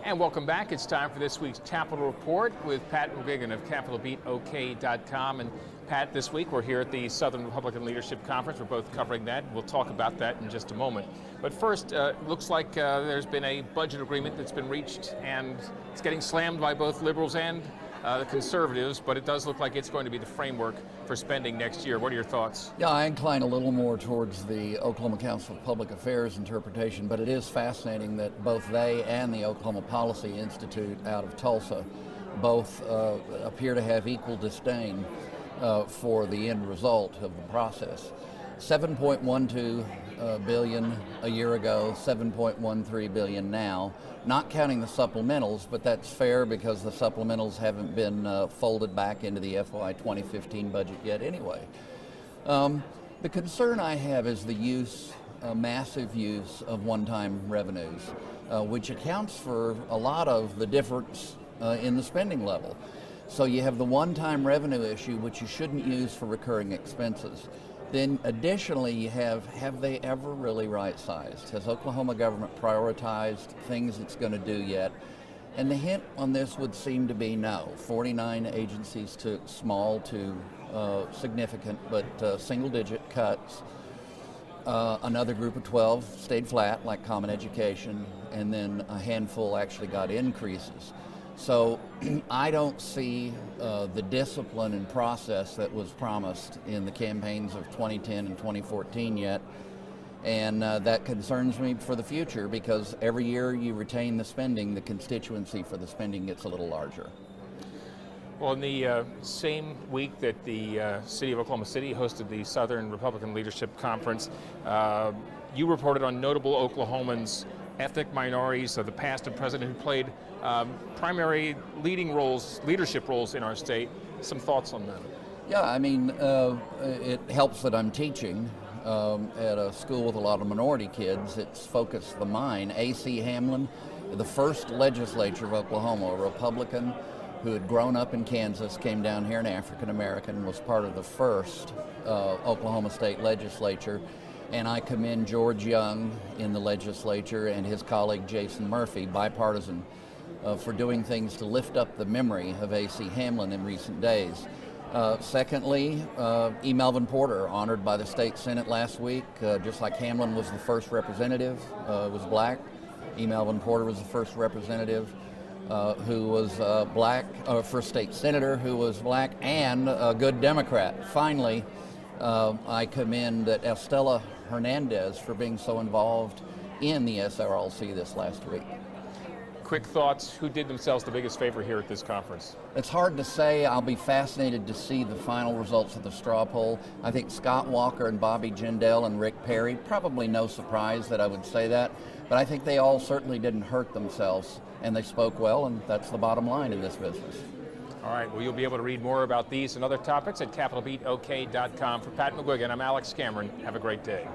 And welcome back. It's time for this week's Capitol Report with Pat McGuigan of CapitolBeatOK.com. And Pat, this week we're here at the Southern Republican Leadership Conference. We're both covering that. We'll talk about that in just a moment. But first, looks like there's been a budget agreement that's been reached, and it's getting slammed by both liberals and the conservatives, but it does look like it's going to be the framework for spending next year. What are your thoughts? Yeah, I incline a little more towards the Oklahoma Council of Public Affairs interpretation, but it is fascinating that both they and the Oklahoma Policy Institute out of Tulsa both appear to have equal disdain for the end result of the process. 7.12 billion a year ago, 7.13 billion now, not counting the supplementals, but that's fair because the supplementals haven't been folded back into the FY 2015 budget yet anyway. The concern I have is the use, massive use of one-time revenues, which accounts for a lot of the difference in the spending level. So you have the one-time revenue issue, which you shouldn't use for recurring expenses. Then additionally, you have they ever really right-sized? Has Oklahoma government prioritized things it's going to do yet? And the hint on this would seem to be no. 49 agencies took small to significant, but single-digit cuts. Another group of 12 stayed flat, like Common Education, and then a handful actually got increases. So I don't see the discipline and process that was promised in the campaigns of 2010 and 2014 yet, and that concerns me for the future because every year you retain the spending, the constituency for the spending gets a little larger. Well, in the same week that the city of Oklahoma City hosted the Southern Republican Leadership Conference, you reported on notable Oklahomans, ethnic minorities of the past and present who played primary leadership roles in our state. Some thoughts on that? Yeah, I mean, it helps that I'm teaching at a school with a lot of minority kids. It's focused the mind. A.C. Hamlin, the first legislature of Oklahoma, a Republican who had grown up in Kansas, came down here, an African American, was part of the first Oklahoma State legislature. And I commend George Young in the legislature and his colleague Jason Murphy, bipartisan, for doing things to lift up the memory of A.C. Hamlin in recent days. Secondly, E. Melvin Porter, honored by the state senate last week. Just like Hamlin was the first representative, was black. E. Melvin Porter was the first representative who was black, first state senator who was black and a good Democrat. Finally, I commend Estela Hernandez for being so involved in the SRLC this last week. Quick thoughts, who did themselves the biggest favor here at this conference? It's hard to say. I'll be fascinated to see the final results of the straw poll. I think Scott Walker and Bobby Jindal and Rick Perry, probably no surprise that I would say that, but I think they all certainly didn't hurt themselves, and they spoke well, and that's the bottom line in this business. All right, well, you'll be able to read more about these and other topics at CapitolBeatOK.com. For Pat McGuigan, I'm Alex Cameron. Have a great day.